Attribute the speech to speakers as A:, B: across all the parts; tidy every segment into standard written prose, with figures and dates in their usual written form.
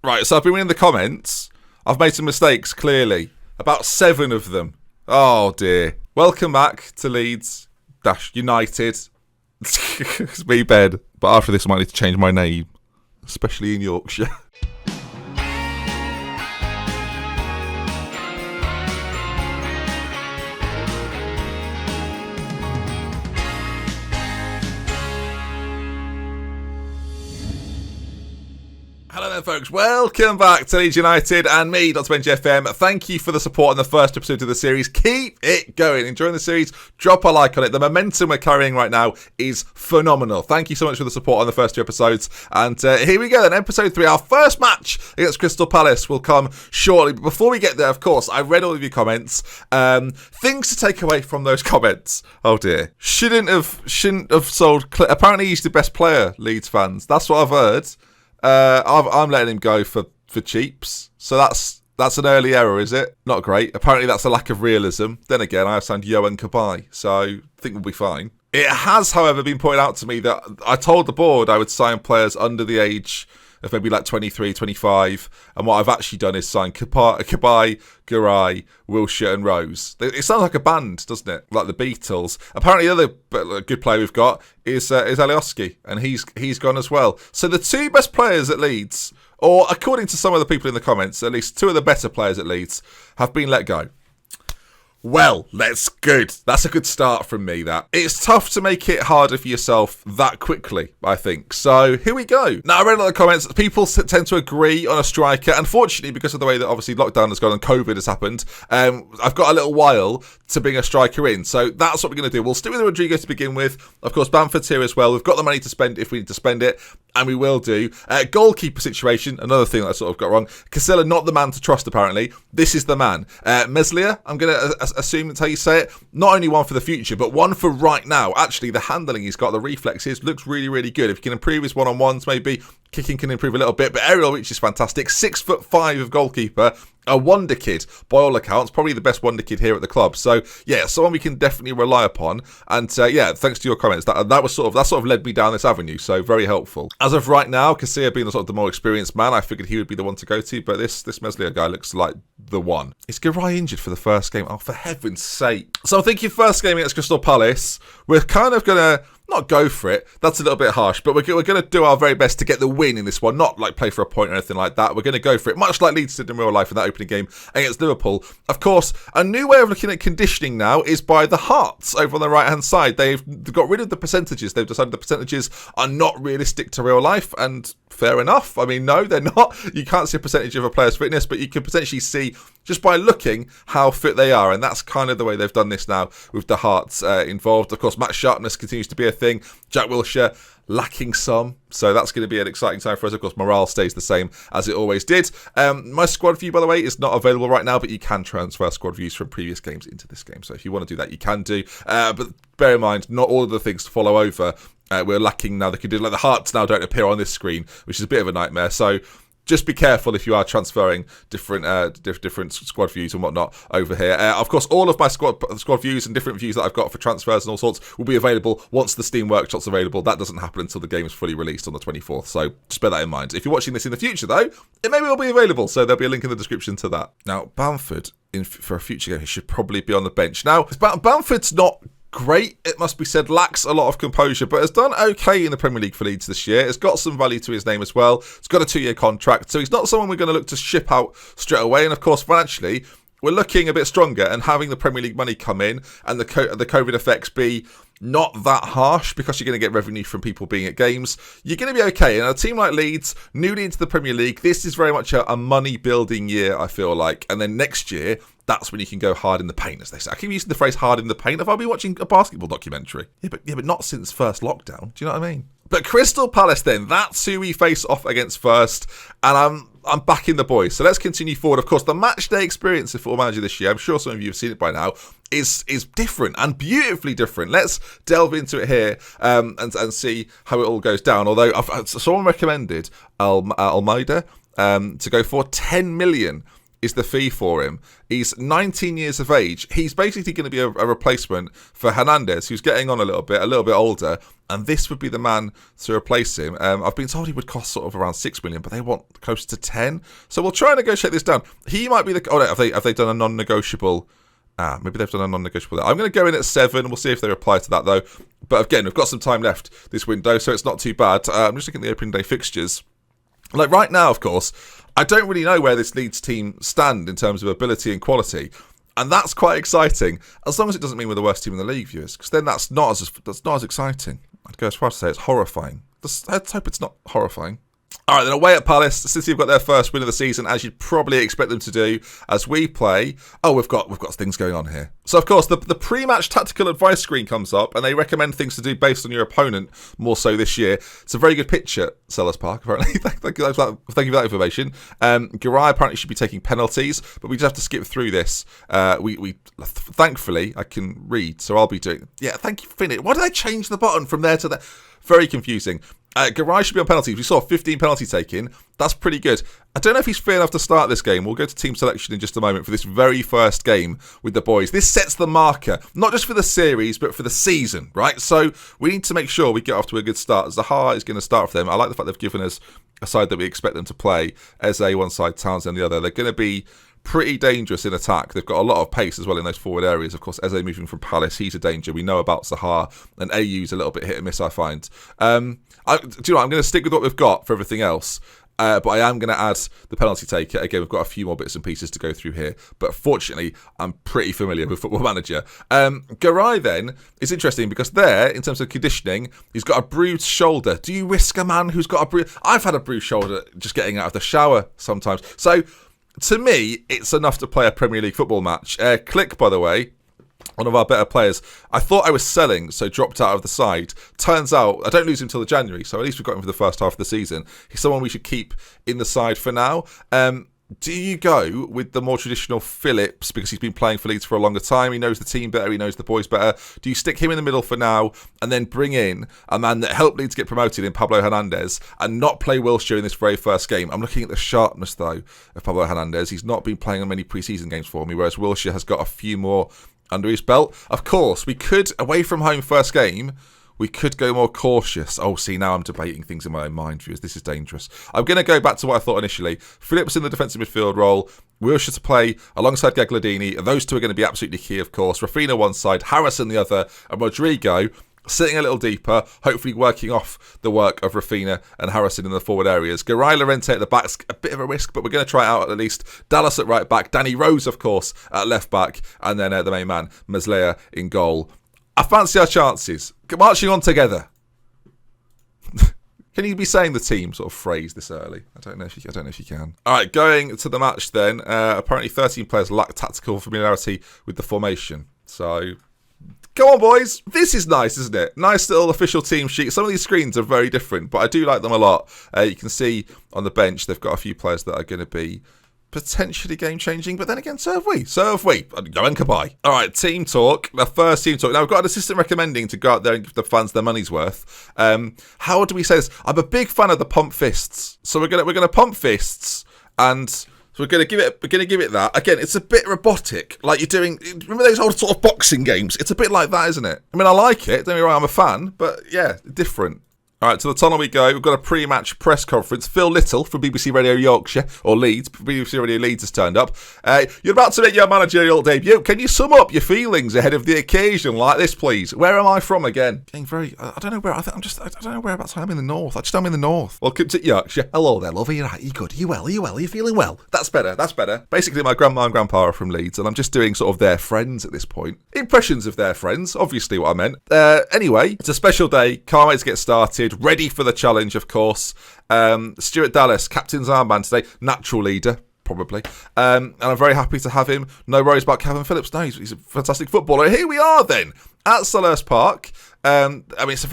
A: Right, so I've been reading the comments. I've made some mistakes, clearly. About 7 of them. Oh, dear. Welcome back to Leeds United. It's me, Ben. But after this, I might need to change my name. Especially in Yorkshire. Hello there, folks. Welcome back to Leeds United and me, DoctorBenjyFM. Thank you for the support on the first episode of the series. Keep it going. Enjoying the series. Drop a like on it. The momentum we're carrying right now is phenomenal. Thank you so much for the support on the first 2 episodes. And here we go then. Episode 3. Our first match against Crystal Palace will come shortly. But before we get there, of course, I read all of your comments. Things to take away from those comments. Oh dear. Shouldn't have sold. Apparently he's the best player, Leeds fans. That's what I've heard. I'm letting him go for cheaps. So that's an early error, is it? Not great. Apparently that's a lack of realism. Then again, I have signed Johan Kabay, so I think we'll be fine. It has, however, been pointed out to me that I told the board I would sign players under the age of maybe like 23, 25, and what I've actually done is sign Kabay, Garay, Wilshere and Rose. It sounds like a band, doesn't it? Like the Beatles. Apparently the other good player we've got is Alioski, and he's gone as well. So the 2 best players at Leeds, or according to some of the people in the comments, at least 2 of the better players at Leeds have been let go. Well, that's good. That's a good start from me, that. It's tough to make it harder for yourself that quickly, I think. So, here we go. Now, I read a lot of comments. People tend to agree on a striker. Unfortunately, because of the way that obviously lockdown has gone and COVID has happened, I've got a little while to bring a striker in. So, that's what we're going to do. We'll stick with Rodrigo to begin with. Of course, Bamford's here as well. We've got the money to spend if we need to spend it. And we will do. Goalkeeper situation, another thing that I sort of got wrong. Casilla, not the man to trust, apparently. This is the man. Meslier, I'm going to assume that's how you say it. Not only one for the future, but one for right now. Actually, the handling he's got, the reflexes, looks really, really good. If he can improve his one-on-ones, maybe kicking can improve a little bit. But aerial reach is fantastic. 6'5" of goalkeeper. A wonder kid, by all accounts, probably the best wonder kid here at the club. So yeah, someone we can definitely rely upon. And yeah, thanks to your comments, that sort of led me down this avenue. So very helpful. As of right now, Casilla being the more experienced man, I figured he would be the one to go to. But this Meslier guy looks like the one. Is Garay injured for the first game? Oh, for heaven's sake! So I'm thinking first game against Crystal Palace, we're kind of gonna. Not go for it. That's a little bit harsh, but we're going to do our very best to get the win in this one. Not like play for a point or anything like that. We're going to go for it, much like Leeds did in real life in that opening game against Liverpool. Of course, a new way of looking at conditioning now is by the hearts over on the right-hand side. They've got rid of the percentages. They've decided the percentages are not realistic to real life, and fair enough. I mean, no, they're not. You can't see a percentage of a player's fitness, but you can potentially see just by looking how fit they are, and that's kind of the way they've done this now with the hearts involved. Of course, match sharpness continues to be a thing. Jack Wilshere lacking some, so that's going to be an exciting time for us. Of course, morale stays the same as it always did. My squad view, by the way, is not available right now, but you can transfer squad views from previous games into this game. So if you want to do that, you can do. But bear in mind, not all of the things to follow over. We're lacking now. They can do like the hearts now don't appear on this screen, which is a bit of a nightmare. So just be careful if you are transferring different squad views and whatnot over here. Of course, all of my squad views and different views that I've got for transfers and all sorts will be available once the Steam Workshop's available. That doesn't happen until the game is fully released on the 24th, so just bear that in mind. If you're watching this in the future, though, it may well be available, so there'll be a link in the description to that. Now, Bamford, for a future game, he should probably be on the bench. Now, Bamford's not great, it must be said, lacks a lot of composure, but has done okay in the Premier League for Leeds this year. It's got some value to his name as well. It's got a 2-year contract, so he's not someone we're going to look to ship out straight away. And of course, financially, we're looking a bit stronger, and having the Premier League money come in and the COVID effects be not that harsh because you're going to get revenue from people being at games, you're going to be okay. And a team like Leeds, newly into the Premier League, this is very much a money-building year, I feel like. And then next year, that's when you can go hard in the paint, as they say. I keep using the phrase hard in the paint. Have I been watching a basketball documentary? Yeah, but not since first lockdown. Do you know what I mean? But Crystal Palace then, that's who we face off against first. And I'm backing the boys. So let's continue forward. Of course, the match day experience of Football Manager this year, I'm sure some of you have seen it by now, is different and beautifully different. Let's delve into it here and see how it all goes down. Although someone recommended Almeida to go for 10 million is the fee for him. He's 19 years of age. He's basically going to be a replacement for Hernandez, who's getting on a little bit older, and this would be the man to replace him. I've been told he would cost sort of around 6 million, but they want close to 10. So we'll try and negotiate this down. He might be the... Oh, no, have they done a non-negotiable... maybe they've done a non-negotiable there. I'm going to go in at 7. We'll see if they reply to that, though. But again, we've got some time left this window, so it's not too bad. I'm just looking at the opening day fixtures. Like right now, of course, I don't really know where this Leeds team stand in terms of ability and quality. And that's quite exciting, as long as it doesn't mean we're the worst team in the league, viewers, because then that's not as exciting. I'd go as far as to say it's horrifying. Let's hope it's not horrifying. All right, then away at Palace, City have got their first win of the season, as you'd probably expect them to do, as we play. Oh, we've got things going on here. So, of course, the pre-match tactical advice screen comes up, and they recommend things to do based on your opponent more so this year. It's a very good pitch at Sellers Park, apparently. Thank you for that information. Garay apparently should be taking penalties, but we just have to skip through this. Thankfully, I can read, so I'll be doing... Yeah, thank you for finishing. Why did I change the button from there to there? Very confusing. Garay should be on penalties. We saw 15 penalty taken. That's pretty good. I don't know if he's fit enough to start this game. We'll go to team selection in just a moment for this very first game with the boys. This sets the marker, not just for the series, but for the season, right? So we need to make sure we get off to a good start. Zaha is going to start for them. I like the fact they've given us a side that we expect them to play. Eze one side, Townsend the other. They're going to be pretty dangerous in attack. They've got a lot of pace as well in those forward areas. Of course, Eze moving from Palace, he's a danger. We know about Zaha, and AU's a little bit hit and miss, I find. Do you know what? I'm going to stick with what we've got for everything else. But I am going to add the penalty taker. Again, we've got a few more bits and pieces to go through here. But fortunately, I'm pretty familiar with Football Manager. Garay, then, is interesting because there, in terms of conditioning, he's got a bruised shoulder. Do you risk a man who's got a bruise? I've had a bruised shoulder just getting out of the shower sometimes. So, to me, it's enough to play a Premier League football match. Click, by the way, one of our better players. I thought I was selling, so dropped out of the side. Turns out, I don't lose him till January, so at least we've got him for the first half of the season. He's someone we should keep in the side for now. Do you go with the more traditional Phillips because he's been playing for Leeds for a longer time? He knows the team better. He knows the boys better. Do you stick him in the middle for now and then bring in a man that helped Leeds get promoted in Pablo Hernandez and not play Wilshere in this very first game? I'm looking at the sharpness, though, of Pablo Hernandez. He's not been playing on many pre-season games for me, whereas Wilshere has got a few more under his belt. Of course, we could, away from home first game, we could go more cautious. Oh, see, now I'm debating things in my own mind, viewers. This is dangerous. I'm going to go back to what I thought initially. Phillips in the defensive midfield role. Wilshere to play alongside Gagliardini. Those two are going to be absolutely key, of course. Rafinha one side, Harrison the other, and Rodrigo sitting a little deeper, hopefully working off the work of Rafinha and Harrison in the forward areas. Garay, LORENTE at the back's a bit of a risk, but we're going to try it out at least. Dallas at right back, Danny Rose, of course, at left back, and then the main man, Meslea, in goal. I fancy our chances. Marching on together. Can you be saying the team sort of phrase this early? I don't know if you can. All right, going to the match then. Apparently 13 players lack tactical familiarity with the formation. So, go on, boys. This is nice, isn't it? Nice little official team sheet. Some of these screens are very different, but I do like them a lot. You can see on the bench they've got a few players that are going to be potentially game-changing, but then again, so have we. Go and goodbye. All right, team talk. The first team talk. Now, we've got an assistant recommending to go out there and give the fans their money's worth. How do we say this? I'm a big fan of the pump fists. So we're gonna pump fists, and so we're gonna give it that. Again, it's a bit robotic. Like you're doing, remember those old sort of boxing games? It's a bit like that, isn't it? I mean, I like it. Don't get me wrong, I'm a fan, but yeah, different. All right, to the tunnel we go. We've got a pre-match press conference. Phil Little from BBC Radio Yorkshire, or Leeds. BBC Radio Leeds has turned up. You're about to make your managerial debut. Can you sum up your feelings ahead of the occasion like this, please? Where am I from again? Getting very... I don't know where... I don't know whereabouts I'm in the north. I'm in the north. Welcome to Yorkshire. Hello there, love. Are you right? Are you good? Are you well? Are you feeling well? That's better. Basically, my grandma and grandpa are from Leeds, and I'm just doing sort of their friends at this point. Impressions of their friends, obviously what I meant. Anyway, it's a special day. Can't wait to get started. Ready for the challenge, of course. Stuart Dallas, captain's armband today. Natural leader, probably. And I'm very happy to have him. No worries about Kevin Phillips. No, he's a fantastic footballer. Here we are then, at Sellers Park. I mean, this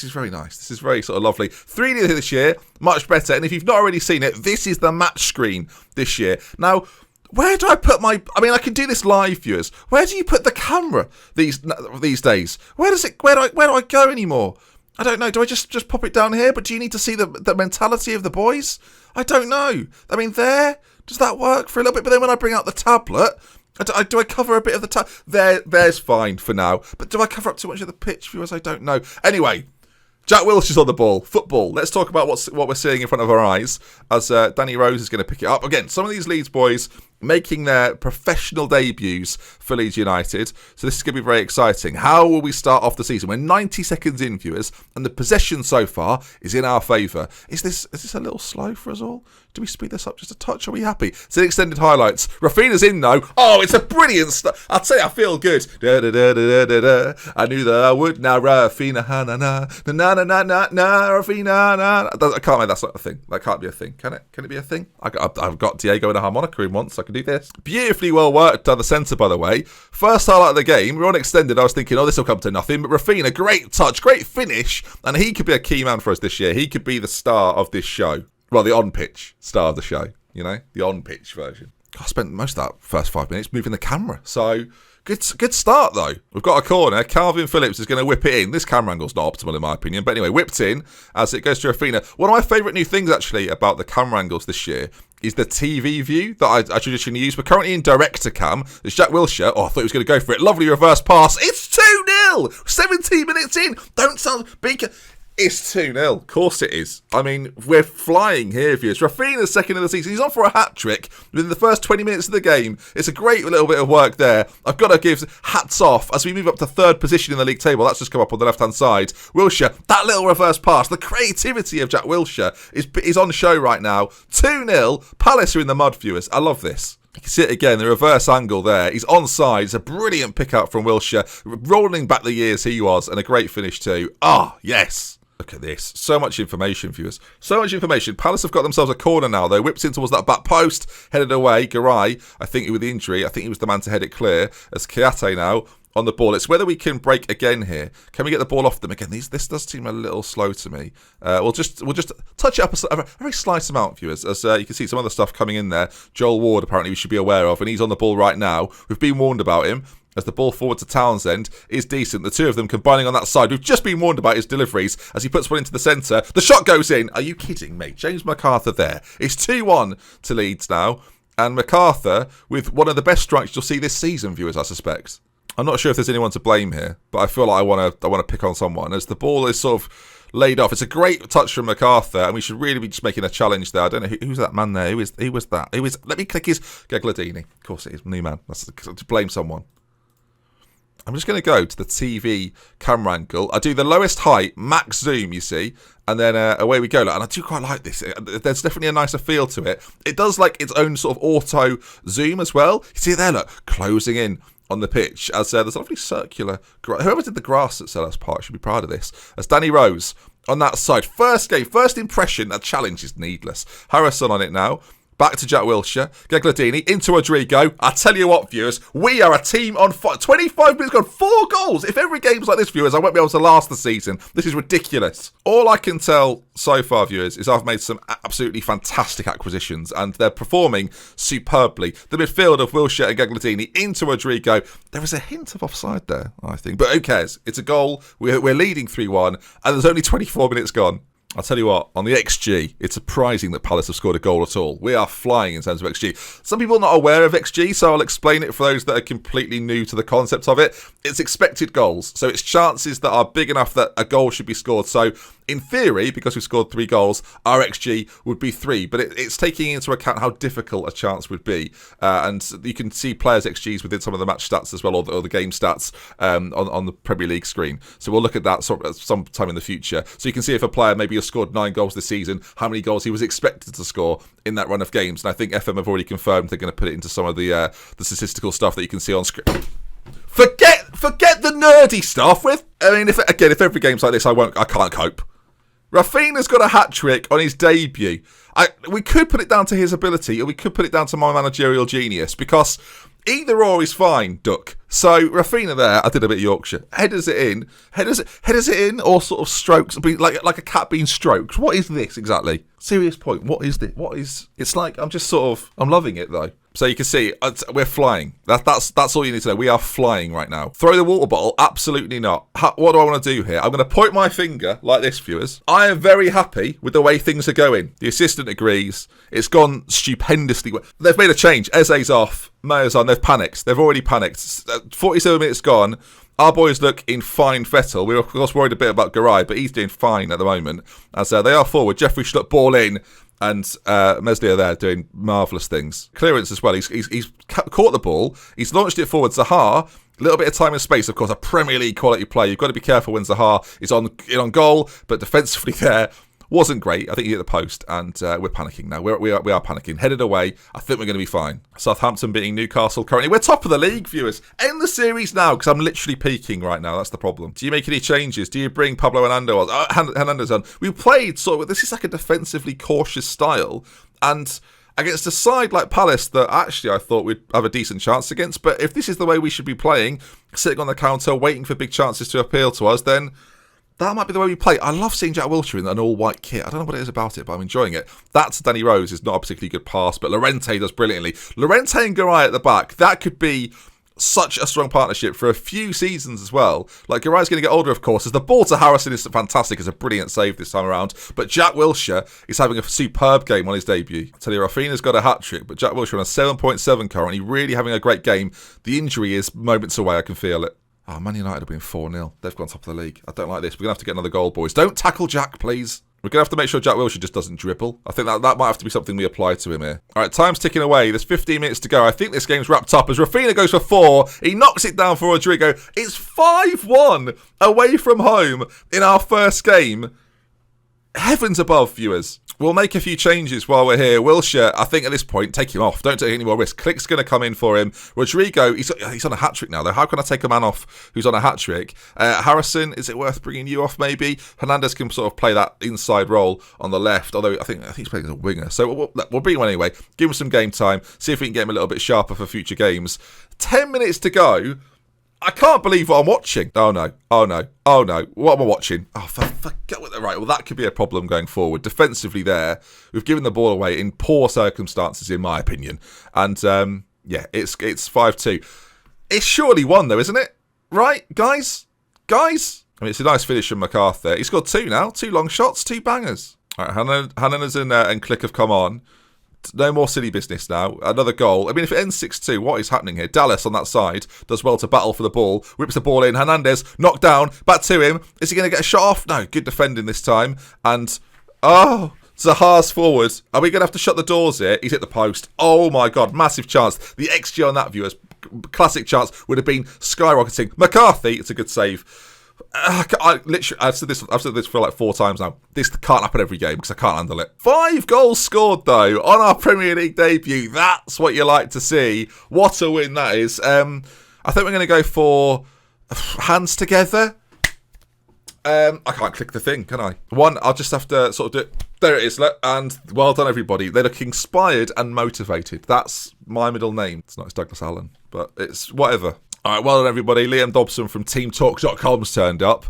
A: is very nice. This is very sort of lovely. 3D this year, much better. And if you've not already seen it, this is the match screen this year. Now, where do I put my... I mean, I can do this live, viewers. Where do you put the camera these days? Where do I go anymore? I don't know. Do I just pop it down here? But do you need to see the mentality of the boys? I don't know. I mean, there? Does that work for a little bit? But then when I bring out the tablet, do I cover a bit of the tablet? There's fine for now. But do I cover up too much of the pitch, viewers? I don't know. Anyway, Jack Wilshere's on the ball. Football. Let's talk about what we're seeing in front of our eyes as Danny Rose is going to pick it up. Again, some of these Leeds boys making their professional debuts for Leeds United. So this is going to be very exciting. How will we start off the season? We're 90 seconds in, viewers, and the possession so far is in our favour. Is this a little slow for us all? Do we speed this up just a touch? Are we happy? It's an extended highlights. Rafinha's in though. Oh, it's a brilliant start. I'll tell you, I feel good. Da, da, da, da, da, da. I knew that I would. Now Rafinha, na na na na na na na na Rafinha, na. I can't make that's not a thing. That can't be a thing. Can it? Can it be a thing? I've got Diego in a harmonica in once. I can do this. Beautifully well worked down the centre, by the way. First highlight of the game. We're on extended. I was thinking, this will come to nothing. But Rafinha, great touch, great finish, and he could be a key man for us this year. He could be the star of this show. Well, the on-pitch star of the show, the on-pitch version. I spent most of that first 5 minutes moving the camera. So, good start, though. We've got a corner. Calvin Phillips is going to whip it in. This camera angle's not optimal, in my opinion. But anyway, whipped in as it goes to Rafinha. One of my favourite new things, actually, about the camera angles this year is the TV view that I traditionally use. We're currently in director cam. There's Jack Wilshere. I thought he was going to go for it. Lovely reverse pass. It's 2-0. 17 minutes in. Don't sound... It's 2-0. Of course it is. I mean, we're flying here, viewers. Rafinha's second of the season. He's on for a hat-trick within the first 20 minutes of the game. It's a great little bit of work there. I've got to give hats off as we move up to third position in the league table. That's just come up on the left-hand side. Wilshere, that little reverse pass. The creativity of Jack Wilshere is on show right now. 2-0. Palace are in the mud, viewers. I love this. You can see it again, the reverse angle there. He's onside. It's a brilliant pick-up from Wilshere. Rolling back the years he was, and a great finish too. Yes. Look at this. So much information, viewers. So much information. Palace have got themselves a corner now, though. Whips in towards that back post. Headed away. Garay, I think with the injury, I think he was the man to head it clear. As Kiate now on the ball. It's whether we can break again here. Can we get the ball off them again? This does seem a little slow to me. We'll just touch it up a very slight amount, viewers. As you can see, some other stuff coming in there. Joel Ward, apparently, we should be aware of. And he's on the ball right now. We've been warned about him. As the ball forward to Townsend is decent. The two of them combining on that side. We've just been warned about his deliveries as he puts one into the centre. The shot goes in. Are you kidding me? James MacArthur there. It's 2-1 to Leeds now. And MacArthur with one of the best strikes you'll see this season, viewers, I suspect. I'm not sure if there's anyone to blame here, but I feel like I want to pick on someone as the ball is sort of laid off. It's a great touch from MacArthur, and we should really be just making a challenge there. I don't know who's that man there. Who was that? Let me click his Gegladini. Of course it is, new man. That's to blame someone. I'm just going to go to the TV camera angle. I do the lowest height, max zoom, you see, and then away we go. And I do quite like this. There's definitely a nicer feel to it. It does like its own sort of auto zoom as well. You see it there, look, closing in on the pitch. As there's a lovely circular... Whoever did the grass at Sellers Park should be proud of this. As Danny Rose on that side. First game, first impression, that challenge is needless. Harrison on it now. Back to Jack Wilshere. Gegladini into Rodrigo. I tell you what, viewers, we are a team on fire. 25 minutes gone, 4 goals. If every game's like this, viewers, I won't be able to last the season. This is ridiculous. All I can tell so far, viewers, is I've made some absolutely fantastic acquisitions and they're performing superbly. The midfield of Wilshere and Gegladini into Rodrigo. There is a hint of offside there, I think. But who cares? It's a goal. We're leading 3-1 and there's only 24 minutes gone. I'll tell you what, on the XG, it's surprising that Palace have scored a goal at all. We are flying in terms of XG. Some people are not aware of XG, so I'll explain it for those that are completely new to the concept of it. It's expected goals, so it's chances that are big enough that a goal should be scored. So, in theory, because we've scored 3 goals, our XG would be 3. But it's taking into account how difficult a chance would be. And you can see players' XGs within some of the match stats as well, or the game stats on the Premier League screen. So we'll look at that sometime in the future. So you can see if a player maybe has scored 9 goals this season, how many goals he was expected to score in that run of games. And I think FM have already confirmed they're going to put it into some of the statistical stuff that you can see on screen. Forget the nerdy stuff. If every game's like this, I can't cope. Rafinha's got a hat-trick on his debut. We could put it down to his ability, or we could put it down to my managerial genius, because either or is fine, Duck. So, Rafinha there, I did a bit of Yorkshire. Headers it in, or sort of strokes, like a cat being stroked. What is this exactly? Serious point, what is this? It's like, I'm loving it though. So you can see, we're flying. That's all you need to know. We are flying right now. Throw the water bottle? Absolutely not. What do I want to do here? I'm going to point my finger like this, viewers. I am very happy with the way things are going. The assistant confident agrees. It's gone stupendously well. They've made a change. Eze's off. Mayo's on. They've panicked. They've already panicked. 47 minutes gone. Our boys look in fine fettle. We were, of course, worried a bit about Garay, but he's doing fine at the moment. As they are forward. Jeffrey Schlupp ball in. And Meslier there doing marvellous things. Clearance as well. He's caught the ball. He's launched it forward. Zaha, a little bit of time and space. Of course, a Premier League quality play. You've got to be careful when Zaha is on goal, but defensively there wasn't great. I think he hit the post, and we're panicking now. We are panicking. Headed away. I think we're going to be fine. Southampton beating Newcastle currently. We're top of the league, viewers. End the series now, because I'm literally peaking right now. That's the problem. Do you make any changes? Do you bring Pablo Hernandez on? We played sort of, this is like a defensively cautious style, and against a side like Palace that actually I thought we'd have a decent chance against. But if this is the way we should be playing, sitting on the counter, waiting for big chances to appeal to us, then that might be the way we play. I love seeing Jack Wilshere in an all-white kit. I don't know what it is about it, but I'm enjoying it. That's Danny Rose is not a particularly good pass, but LoReNT does brilliantly. LoReNT and Garay at the back, that could be such a strong partnership for a few seasons as well. Like, Garay's going to get older, of course, as the ball to Harrison is fantastic. It's a brilliant save this time around. But Jack Wilshere is having a superb game on his debut. I tell you, Rafinha's got a hat-trick, but Jack Wilshere on a 7.7 currently, really having a great game. The injury is moments away, I can feel it. Oh, Man United have been 4-0. They've gone top of the league. I don't like this. We're going to have to get another goal, boys. Don't tackle Jack, please. We're going to have to make sure Jack Wilshere just doesn't dribble. I think that might have to be something we apply to him here. All right, time's ticking away. There's 15 minutes to go. I think this game's wrapped up as Rafinha goes for 4. He knocks it down for Rodrigo. It's 5-1 away from home in our first game. Heavens above, viewers. We'll make a few changes while we're here. Wilshere, I think at this point, take him off. Don't take any more risk. Click's going to come in for him. Rodrigo, he's on a hat-trick now, though. How can I take a man off who's on a hat-trick? Harrison, is it worth bringing you off, maybe? Hernandez can sort of play that inside role on the left, although I think he's playing as a winger. So we'll bring him on anyway. Give him some game time. See if we can get him a little bit sharper for future games. 10 minutes to go. I can't believe what I'm watching. Oh no. What am I watching? Oh, right. Well, that could be a problem going forward. Defensively there, we've given the ball away in poor circumstances, in my opinion. And, it's 5-2. It's surely 1, though, isn't it? Right, guys? I mean, it's a nice finish from McArthur. He's got 2 now. 2 long shots, 2 bangers. All right, Hernandez and Click have come on. No more silly business now. Another goal. I mean, if it ends 6-2, what is happening here? Dallas on that side does well to battle for the ball. Whips the ball in. Hernandez knocked down. Back to him. Is he going to get a shot off? No. Good defending this time. And, Zaha's forward. Are we going to have to shut the doors here? He's hit the post. Oh, my God. Massive chance. The XG on that, viewers, classic chance, would have been skyrocketing. McCarthy, it's a good save. I've said this for like 4 times now. This can't happen every game because I can't handle it. 5 goals scored though on our Premier League debut. That's what you like to see. What a win that is. I think we're going to go for hands together. I can't click the thing, can I? I'll just have to sort of do it. There it is. And well done, everybody. They look inspired and motivated. That's my middle name. It's not Douglas Allen, but it's whatever. All right, well done, everybody. Liam Dobson from TeamTalk.com's turned up.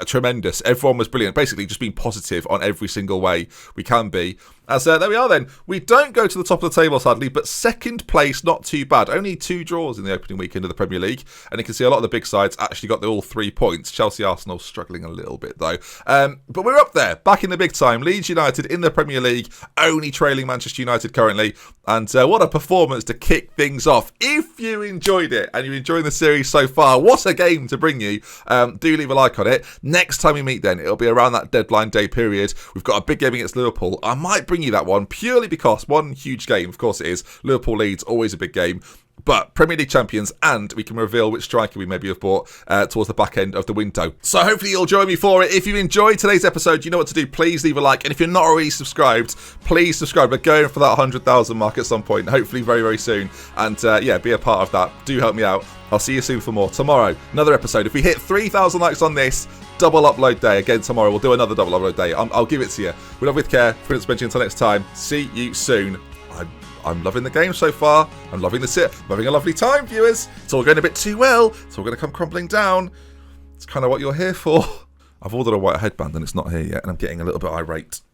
A: Tremendous. Everyone was brilliant. Basically, just being positive on every single way we can be. As there we are then. We don't go to the top of the table, sadly, but second place, not too bad. Only 2 draws in the opening weekend of the Premier League. And you can see a lot of the big sides actually got all 3 points. Chelsea, Arsenal struggling a little bit, though. But we're up there, back in the big time. Leeds United in the Premier League, only trailing Manchester United currently. And what a performance to kick things off. If you enjoyed it and you're enjoying the series so far, what a game to bring you. Do leave a like on it. Next time we meet then, it'll be around that deadline day period. We've got a big game against Liverpool. I might bring you that one purely because one huge game, of course it is. Liverpool Leeds, always a big game. But Premier League champions, and we can reveal which striker we maybe have bought towards the back end of the window. So hopefully you'll join me for it. If you enjoyed today's episode, you know what to do. Please leave a like. And if you're not already subscribed, please subscribe. We're going for that 100,000 mark at some point, hopefully very, very soon. And be a part of that. Do help me out. I'll see you soon for more. Tomorrow, another episode. If we hit 3,000 likes on this, double upload day. Again, tomorrow we'll do another double upload day. I'll give it to you. We love with care. Prince Benji, until next time. See you soon. I'm loving the game so far. I'm loving the sit. I'm having a lovely time, viewers. It's all going a bit too well. It's all going to come crumbling down. It's kind of what you're here for. I've ordered a white headband and it's not here yet, and I'm getting a little bit irate.